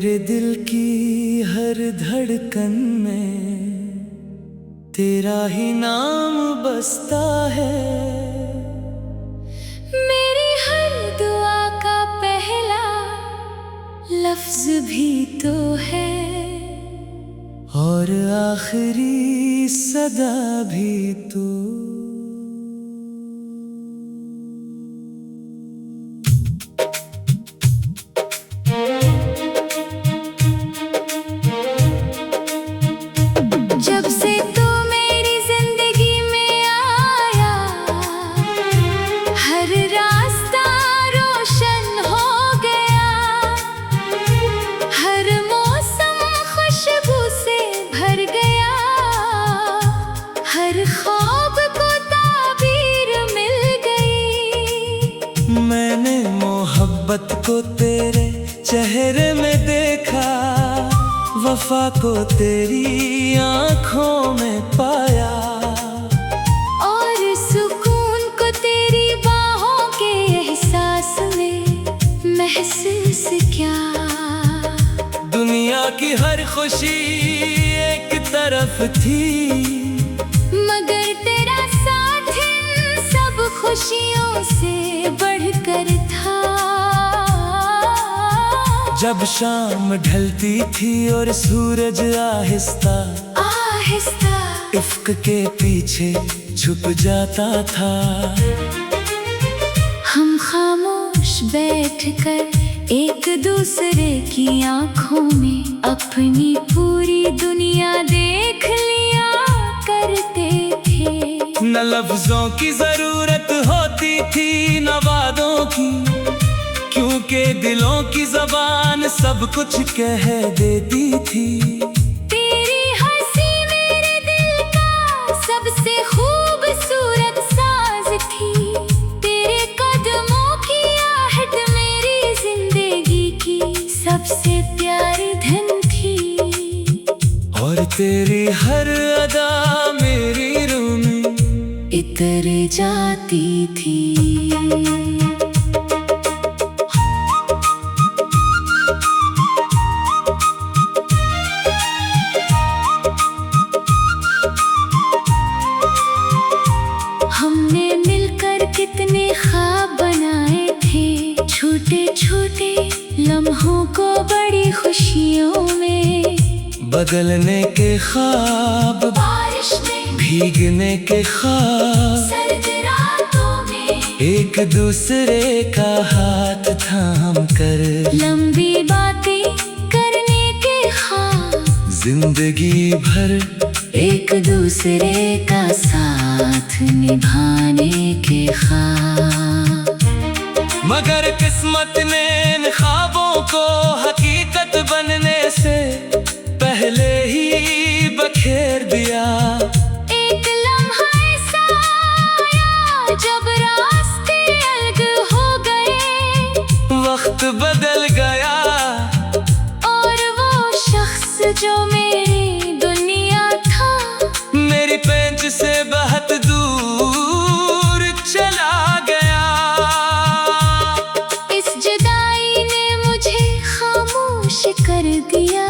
मेरे दिल की हर धड़कन में तेरा ही नाम बसता है। मेरी हर दुआ का पहला लफ्ज भी तो है, और आखिरी सदा भी तो। जब से तू मेरी जिंदगी में आया, हर रास्ता रोशन हो गया, हर मौसम खुशबू से भर गया, हर ख्वाब को ताबीर मिल गई। मैंने मोहब्बत को तेरे चेहरे में देखा, वफा को तेरी आँखों में पाया, और सुकून को तेरी बाहों के एहसास में महसूस क्या। दुनिया की हर खुशी एक तरफ थी, मगर तेरा साथ इन सब खुशियों से बढ़कर था। जब शाम ढलती थी और सूरज आहिस्ता आहिस्ता इफ्क के पीछे छुप जाता था, हम खामोश बैठकर एक दूसरे की आंखों में अपनी पूरी दुनिया देख लिया करते थे। न लफ्जों की जरूरत होती थी न वादों की, क्योंकि दिलों की ज़बान सब कुछ कह देती थी। तेरी हंसी मेरे दिल का सबसे खूबसूरत साज थी, तेरे कदमों की आहट मेरी जिंदगी की सबसे प्यारी धन थी, और तेरी हर अदा मेरी रूह में इतर जाती थी। हमने मिलकर कितने ख्वाब बनाए थे, छोटे छोटे लम्हों को बड़ी खुशियों में बदलने के ख्वाब, बारिश में भीगने के ख्वाब, सर्द रातों में एक दूसरे का हाथ थाम कर लंबी बातें करने के ख्वाब, जिंदगी भर एक दूसरे का साथ निभाने के ख्वाब। मगर किस्मत ने इन ख्वाबों को हकीकत बनने से पहले ही बखेर दिया। एक लम्हा ऐसा आया जब रास्ते अलग हो गए, वक्त बदल गया और वो शख्स जो मेरी दुनिया था, मेरी पेंच से बहुत दूर चला गया। इस जुदाई ने मुझे खामोश कर दिया।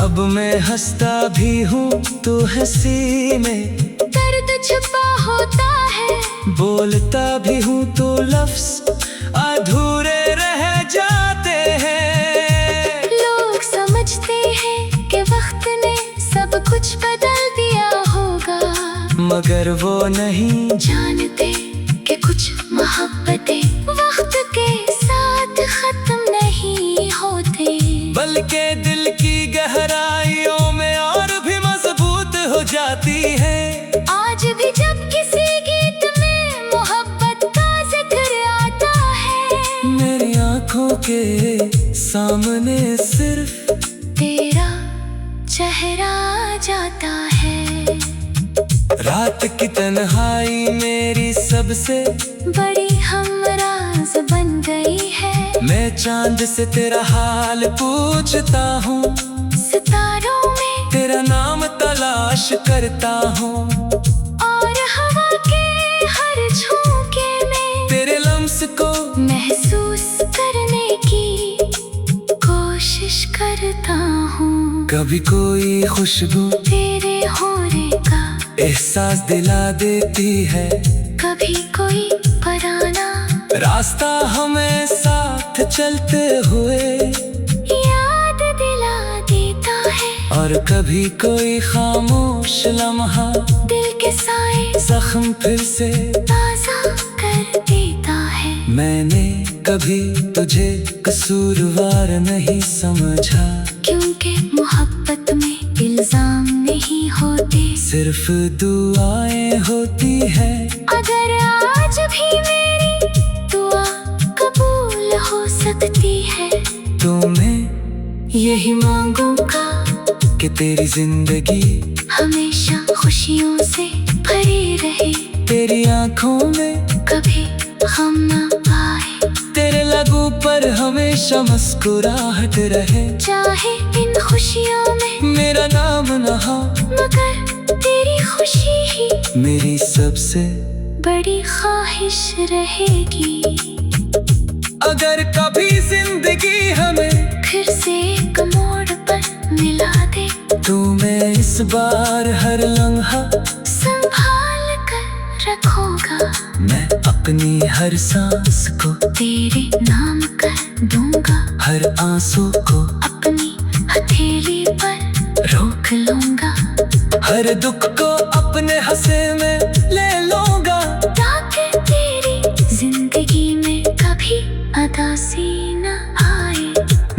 अब मैं हंसता भी हूँ तो हंसी में दर्द छुपा होता है, बोलता भी हूँ तो लफ्ज अधूरे रह जाते हैं। लोग समझते हैं कि वक्त ने सब कुछ बदल दिया होगा, मगर वो नहीं जानते कि कुछ मोहब्बतें वक्त के साथ खत्म नहीं होते, बल्कि दिल की गहराइयों में और भी मजबूत हो जाती है। आज भी जब किसी गीत में मोहब्बत का जिक्र आता है, मेरी आंखों के सामने सिर्फ तेरा चेहरा आ जाता है। रात की तन्हाई मेरी सबसे बड़ी हमराज बन गई है, मैं चांद से तेरा हाल पूछता हूँ, सितारों में तेरा नाम तलाश करता हूँ, और हवा के हर झोंके में तेरे लम्स को महसूस करने की कोशिश कर करता हूँ। कभी कोई खुशबू तेरे होने का एहसास दिला देती है, कभी कोई पराना रास्ता हमें साथ चलते हुए याद दिला देता है, और कभी कोई खामोश लम्हा दिल के साए जख्म फिर से ताजा कर देता है। मैंने कभी तुझे कसूरवार नहीं समझा, क्योंकि मोहब्बत में इल्जाम नहीं होते, सिर्फ दुआएं होती है। अगर आज भी मेरी दुआ कबूल हो सकती है, तो मैं यही मांगूंगा कि तेरी जिंदगी हमेशा खुशियों से भरी रहे, तेरी आंखों में कभी गम न आए, तेरे लबों पर हमेशा मुस्कुराहट रहे। चाहे इन खुशियों में मेरा नाम न हो, मगर तेरी खुशी ही मेरी सबसे बड़ी ख्वाहिश रहेगी। अगर कभी जिंदगी हमें फिर से एक मोड़ पर मिला दे, तो मैं इस बार हर लम्हा संभाल कर रखूंगा, मैं अपनी हर सांस को तेरे नाम कर दूंगा, हर आंसू को अपनी हथेली पर रोक लूंगा, हर दुख को अपने हंसे में ले लूंगा, ताकि तेरी जिंदगी में कभी उदासी न आए।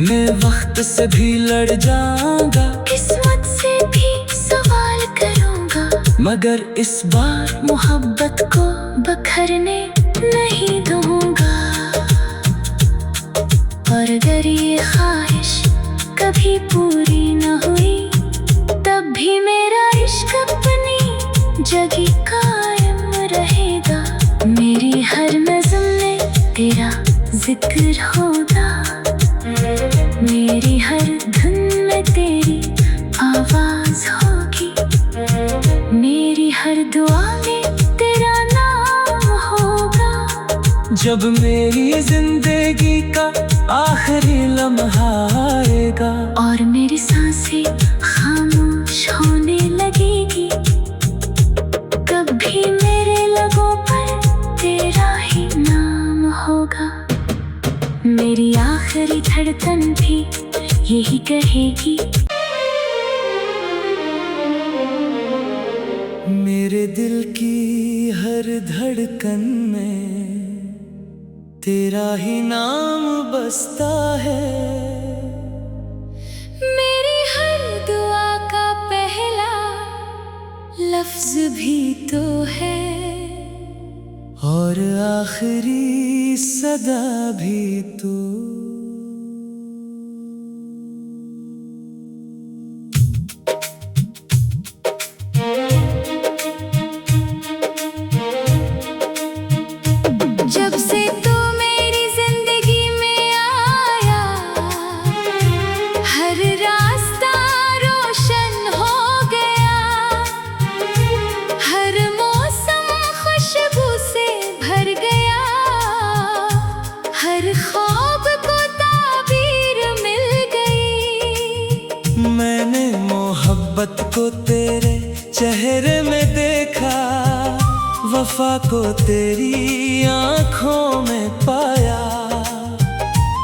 मैं वक्त से भी लड़ जाऊंगा, किस्मत से भी सवाल करूंगा, मगर इस बार मोहब्बत को बखरने नहीं दूंगा। और अगर ये ख्वाहिश कभी पूरी न हुई, तब भी मेरा इश्क अपनी जगह कायम रहेगा, मेरी हर नज़्म में तेरा जिक्र होगा, मेरी हर धुन में तेरी आवाज होगी, मेरी हर दुआ में तेरा नाम होगा। जब मेरी जिंदगी का आखिरी लम्हा आएगा और मेरी सांसें खामोश होने लगेगी, कभी मेरे लबों पर तेरा ही नाम होगा, मेरी आखिरी धड़कन भी यही कहेगी। मेरे दिल की हर धड़कन में तेरा ही नाम बसता है, मेरी हर दुआ का पहला लफ्ज भी तो है, और आखिरी सदा भी तो। जब से तू मेरी जिंदगी में आया, हर रास्ता रोशन हो गया, हर मौसम खुशबू से भर गया, हर ख्वाब को ताबीर मिल गई। मैंने मोहब्बत को तेरे चेहरे में देखा, वफा को तेरी आंखों में पाया,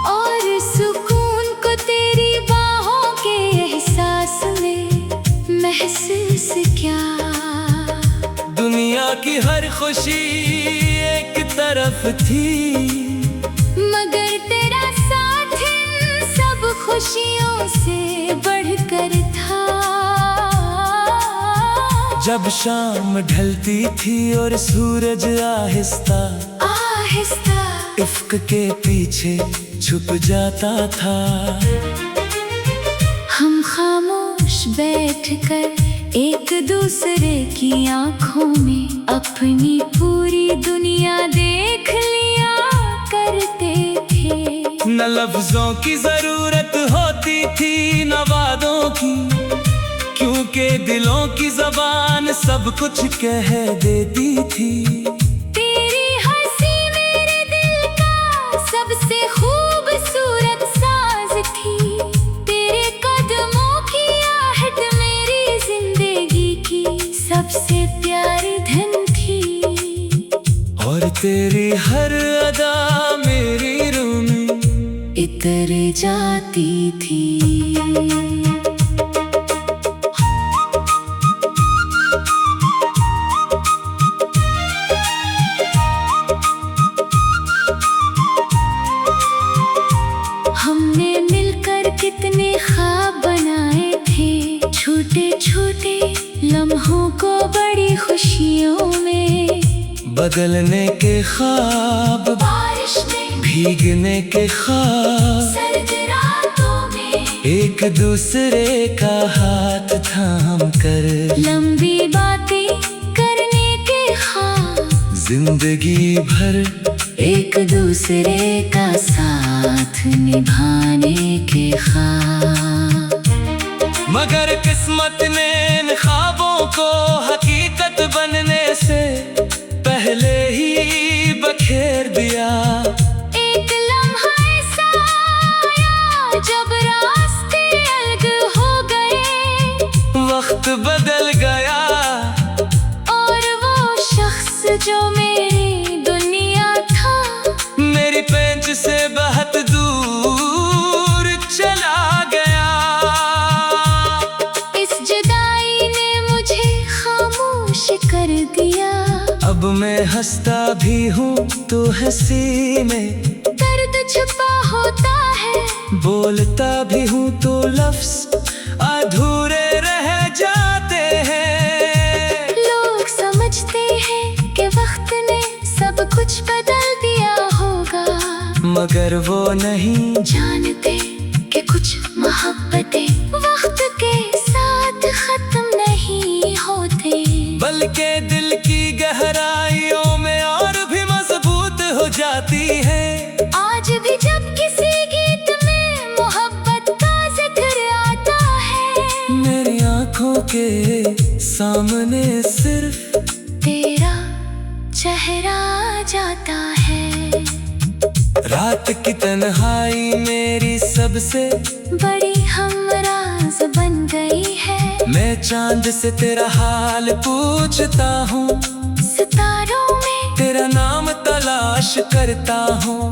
और सुकून को तेरी बाहों के एहसास में महसूस क्या। दुनिया की हर खुशी एक तरफ थी, मगर तेरा साथ इन सब खुशियों से बढ़कर था। जब शाम ढलती थी और सूरज आहिस्ता आहिस्ता इफ्क के पीछे छुप जाता था, हम खामोश बैठकर एक दूसरे की आंखों में अपनी पूरी दुनिया देख लिया करते थे। न लफ्जों की जरूरत होती थी न वादों की, क्योंकि दिलों की ज़बान सब कुछ कह देती थी। तेरी हंसी मेरे दिल का सबसे खूबसूरत साज थी, तेरे डर जाती थी। हमने मिलकर कितने ख्वाब बनाए थे, छोटे छोटे लम्हों को बड़ी खुशियों में बदलने के ख्वाब, बारिश में भीगने के ख्वाब, सर्द रातों में एक दूसरे का हाथ थाम कर लंबी बातें करने के ख्वाब, जिंदगी भर एक दूसरे का साथ निभाने के ख्वाब। मगर किस्मत ने इन ख्वाबों को हकीकत बनने से पहले ही बखेर दिया। एक लम्हा ऐसा आया जब रास्ते अलग हो गए, वक्त बदल गया और वो शख्स जो मेरी दुनिया था, मेरी पेंच से बहुत दूर चला गया। इस जुदाई ने मुझे खामोश कर दिया। अब मैं हंसता भी हूँ तो हंसी में दर्द छुपा होता है, बोलता भी हूँ तो लफ्ज अधूरे रह जाते हैं। लोग समझते हैं कि वक्त ने सब कुछ बदल दिया होगा, मगर वो नहीं जानते कि कुछ मोहब्बतें वक्त के साथ खत्म नहीं होते, बल्कि दिल की गहराइयों में और भी मजबूत हो जाती है। आज भी जब किसी गीत में मोहब्बत का जिक्र आता है, मेरी आंखों के सामने सिर्फ तेरा चेहरा जाता है। रात की तन्हाई मेरी सबसे बड़ी हमराज बन गई है। मैं चांद से तेरा हाल पूछता हूँ, सितारों में तेरा नाम तलाश करता हूँ,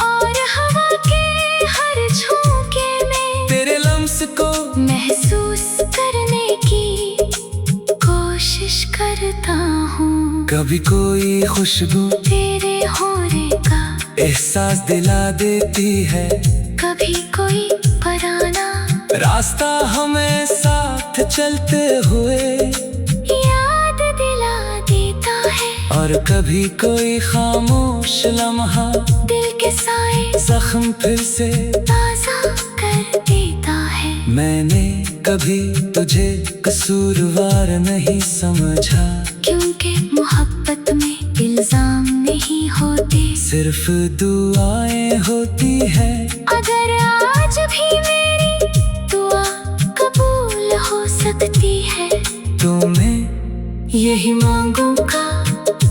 और हवा के हर झोंके में तेरे लम्स को महसूस करने की कोशिश करता हूँ। कभी कोई खुशबू तेरे होने का एहसास दिला देती है, कभी कोई पराना रास्ता हमें साथ चलते हुए याद दिला देता है, और कभी कोई खामोश लम्हा दिल के साए जख्म फिर से ताज़ा कर देता है। मैंने कभी तुझे कसूरवार नहीं समझा, क्योंकि मोहब्बत में इल्जाम नहीं होते, सिर्फ दुआएं होती है। अगर आज भी मेरी दुआ कबूल हो सकती है, तो मैं यही मांगूंगा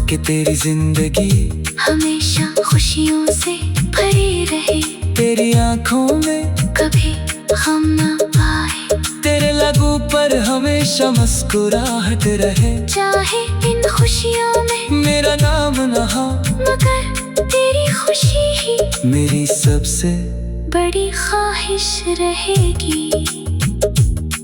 कि तेरी जिंदगी हमेशा खुशियों से भरी रहे, तेरी आंखों में कभी गम न आए, तेरे लबों पर हमेशा मुस्कुराहट रहे। चाहे इन खुशियों में मेरा नाम न हो, मगर तेरी खुशी ही मेरी सबसे बड़ी ख्वाहिश रहेगी।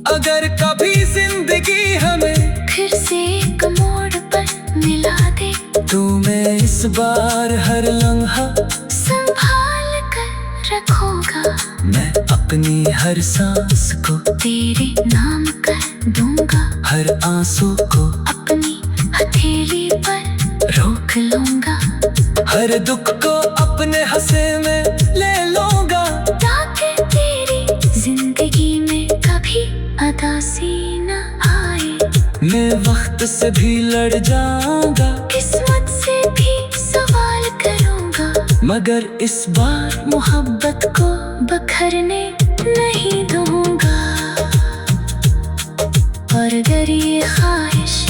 अगर कभी जिंदगी हमें फिर से एक मोड़ पर मिला दे, तो मैं इस बार हर लम्हा संभाल कर रखूंगा, मैं अपनी हर सांस को तेरे नाम कर दूंगा, हर आंसू को अपनी हथेली पर रोक लूंगा, हर दुख को अपने हंसे में ले लूंगा, ताकि तेरी जिंदगी में कभी उदासी न आए। मैं वक्त से भी लड़ जाऊंगा, किस्मत से भी सवाल करूंगा, मगर इस बार मोहब्बत को बखरने नहीं दूंगा। और अगर ये ख्वाहिश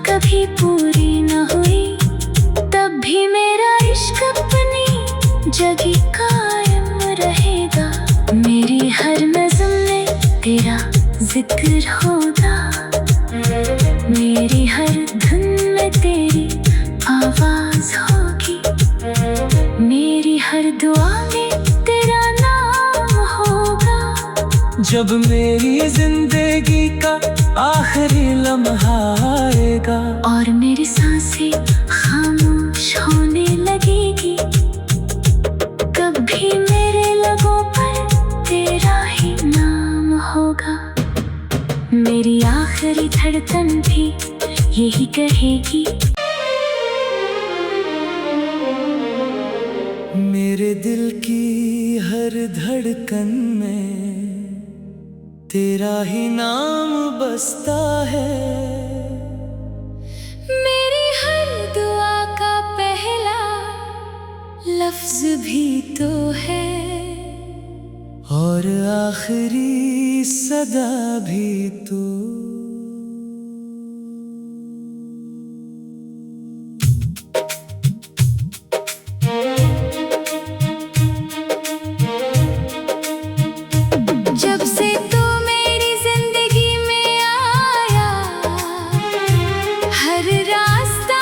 कभी पूरी न हुई, तब भी मेरा इश्क अपनी जगह कायम रहेगा, मेरी हर नज़्म में तेरा जिक्र होगा, मेरी हर धुन में तेरी आवाज होगी, मेरी हर दुआ में तेरा नाम जब मेरी जिंदगी का आखिरी लम्हा आएगा और मेरी सांसें खामोश होने लगेगी, कभी मेरे लबों पर तेरा ही नाम होगा। मेरी आखिरी धड़कन भी यही कहेगी, मेरे दिल की हर धड़कन में तेरा ही नाम बसता है। मेरी हर दुआ का पहला लफ्ज भी तो है, और आखिरी सदा भी तो। जब से तू मेरी जिंदगी में आया, हर रास्ता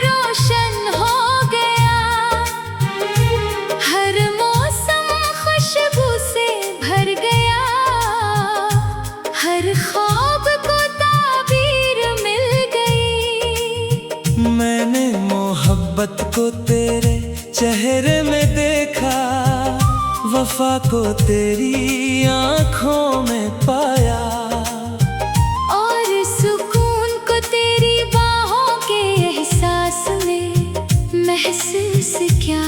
रोशन हो गया, हर मौसम खुशबू से भर गया, हर ख्वाब को ताबीर मिल गई। मैंने मोहब्बत को तेरे चेहरे में देखा, वफा को तेरी आँखों में पाया, और सुकून को तेरी बाहों के एहसास में महसूस किया।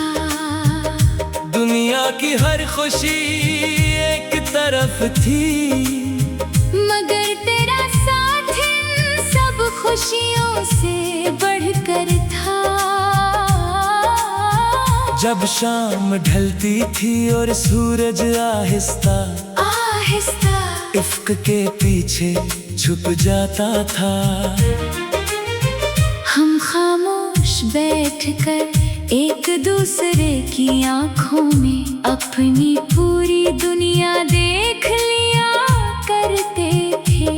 दुनिया की हर खुशी एक तरफ थी, मगर तेरा साथ इन सब खुशियों से बढ़कर था। जब शाम ढलती थी और सूरज आहिस्ता आहिस्ता इफ्क के पीछे छुप जाता था, हम खामोश बैठकर एक दूसरे की आंखों में अपनी पूरी दुनिया देख लिया करते थे।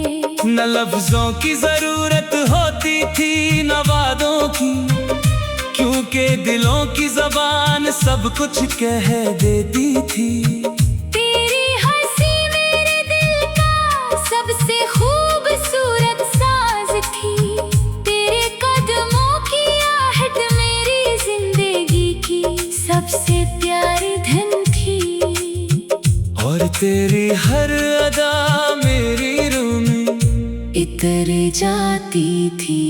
न लफ्जों की जरूरत होती थी न वादों की, क्योंकि दिलों की ज़बान सब कुछ कह देती थी। तेरी हंसी मेरे दिल का सबसे खूबसूरत साज थी, तेरे कदमों की आहट मेरी जिंदगी की सबसे प्यारी धन थी, और तेरी हर अदा मेरी रूह में इतर जाती थी।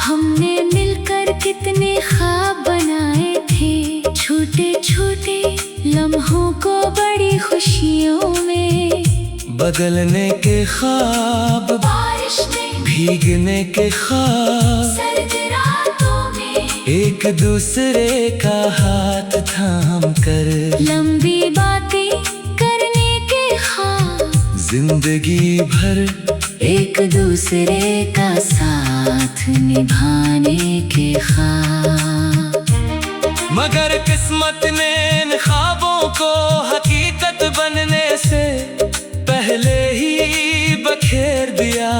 हमने मिलकर कितने ख्वाब बनाए थे, छोटे छोटे लम्हों को बड़ी खुशियों में बदलने के ख्वाब, बारिश में भीगने के ख्वाब, सर्द रातों में एक दूसरे का हाथ थाम कर लंबी बातें करने के ख्वाब, जिंदगी भर एक दूसरे का साथ निभाने के ख्वाब। मगर किस्मत ने इन ख्वाबों को हकीकत बनने से पहले ही बखेर दिया।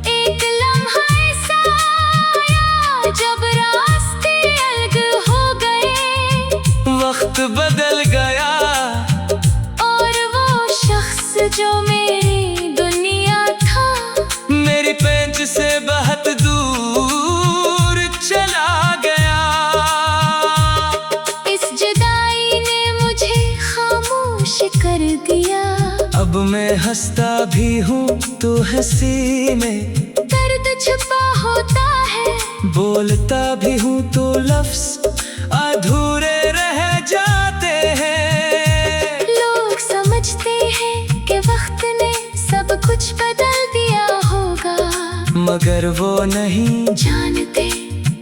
एक लम्हा ऐसा आया जब रास्ते अलग हो गए, वक्त बदल गया और वो शख्स जो मेरी दुनिया था, मेरी पेंच से बहुत दूर चला गया। इस जुदाई ने मुझे खामोश कर दिया। अब मैं हंसता भी हूँ तो हंसी में दर्द छुपा होता है, बोलता भी हूँ तो लफ्ज अधूरे रह जाते हैं। लोग समझते हैं कि वक्त ने सब कुछ बदल दिया होगा, मगर वो नहीं जानते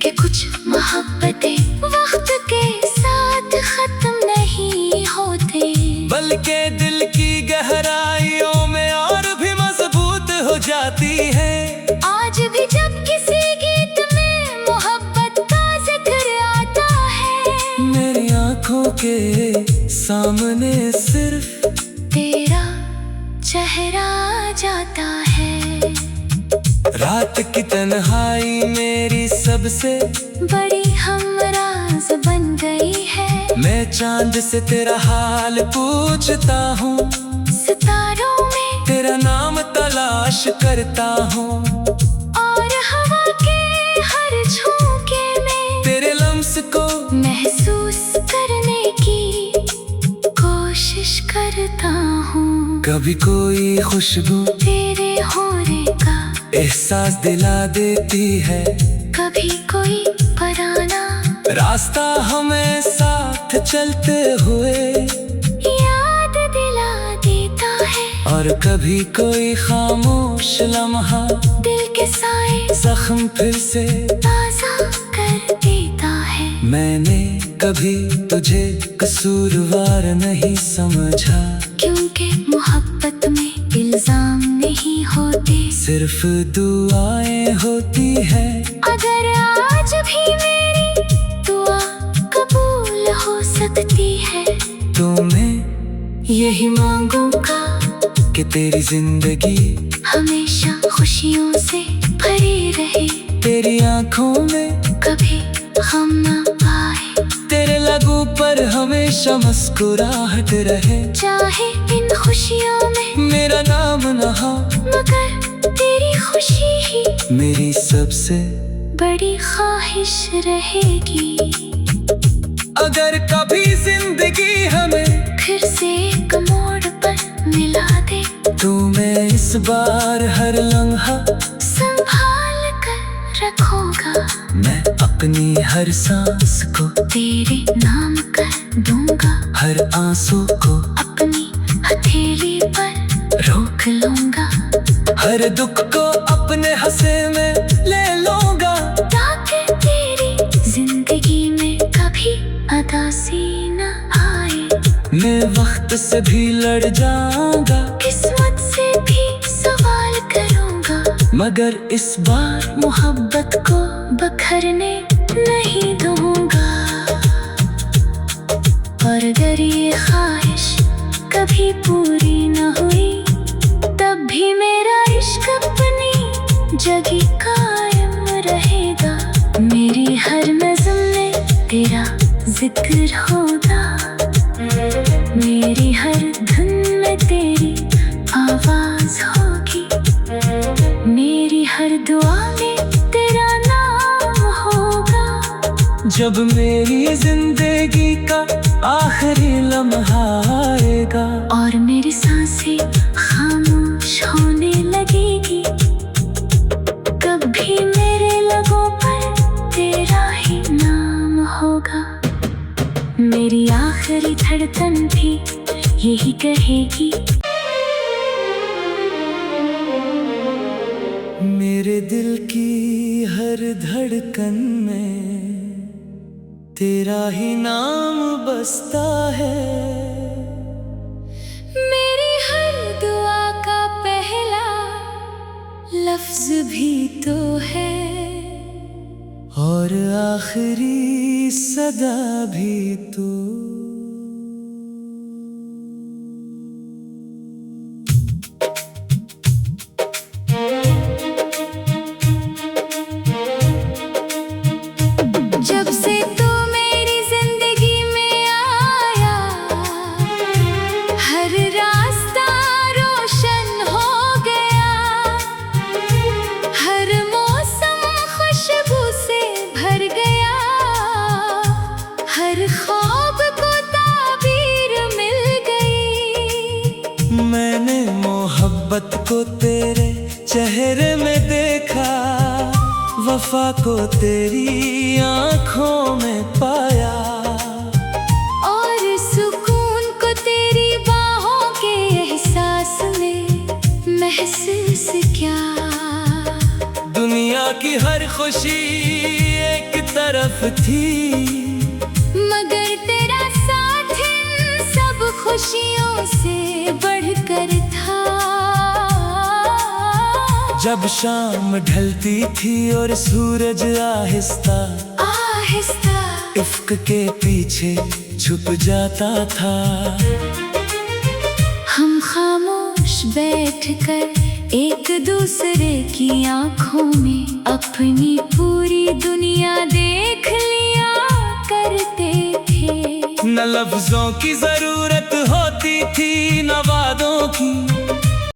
कि कुछ मोहब्बतें वक्त के साथ खत्म नहीं होते, बल्कि दिल की गहराइयों में और भी मजबूत हो जाती है। आज भी जब किसी गीत में मोहब्बत का जिक्र आता है, मेरी आंखों के सामने सिर्फ तेरा चेहरा जाता है। रात की तन्हाई मेरी सबसे बड़ी हमराज बन गई है। मैं चांद से तेरा हाल पूछता हूँ, सितारों में तेरा नाम तलाश करता हूँ, और हवा के हर झोंके में तेरे लम्स को महसूस करने की कोशिश करता हूँ। कभी कोई खुशबू तेरे होने का एहसास दिला देती है, कभी कोई पराना रास्ता हमें साथ चलते हुए याद दिला देता है, और कभी कोई खामोश लम्हा दिल के साए जख्म फिर से ताजा कर देता है। मैंने कभी तुझे कसूरवार नहीं समझा, क्योंकि मोहब्बत में इल्जाम नहीं होते, सिर्फ दुआएं होती है। अगर आज भी मेरी दुआ कबूल हो सकती है, तो मैं यही मांगूंगा कि तेरी जिंदगी हमेशा खुशियों से भरी रहे, तेरी आंखों में कभी गम न आए, तेरे लबों पर हमेशा मुस्कुराहट रहे। चाहे इन खुशियों में मेरा नाम न हो, मगर तेरी खुशी ही मेरी सबसे बड़ी ख्वाहिश रहेगी। अगर कभी जिंदगी हमें फिर से एक मोड़ पर मिला दे, तो मैं इस बार हर लम्हा संभाल कर रखूंगा, मैं अपनी हर सांस को तेरे नाम कर दूंगा, हर आंसू को अपनी हथेली पर रोक लूंगा, हर दुख को अपने हंसे में ले लूंगा, ताकि तेरी जिंदगी में कभी उदासी न आए। मैं वक्त से भी लड़ जाऊंगा, किस्मत से भी सवाल करूंगा, मगर इस बार मोहब्बत को बखरने नहीं दूंगा। और अगर ये ख्वाहिश कभी पूरी न हुई, तब भी मेरा इश्क अपनी जगह कायम रहेगा। मेरी हर नज़्म में तेरा जिक्र होगा, मेरी हर धुन में तेरी आवाज होगी, मेरी हर दुआ में तेरा नाम होगा। जब मेरी जिंदगी का आखिरी लम्हा आएगा और मेरी सांसें खामोश होने लगेगी, कभी मेरे लबों पर तेरा ही नाम होगा। मेरी आखिरी धड़कन भी यही कहेगी, मेरे दिल की हर धड़कन में तेरा ही नाम बसता है। मेरी हर दुआ का पहला लफ्ज भी तो है, और आखिरी सदा भी तो। जब से तू मेरी जिंदगी में आया, हर रास्ता रोशन हो गया, हर मौसम खुशबू से भर गया, हर ख्वाब को ताबीर मिल गई। मैंने मोहब्बत को तेरे चेहरे में देखा, वफा को तेरी आंखों में पाया, और सुकून को तेरी बाहों के एहसास में महसूस किया। दुनिया की हर खुशी एक तरफ थी, मगर तेरा साथ इन सब खुशियों से बढ़कर था। जब शाम ढलती थी और सूरज आहिस्ता आहिस्ता इफ्क के पीछे छुप जाता था, हम खामोश बैठकर एक दूसरे की आंखों में अपनी पूरी दुनिया देख लिया करते थे। न लफ्जों की जरूरत होती थी न वादों की,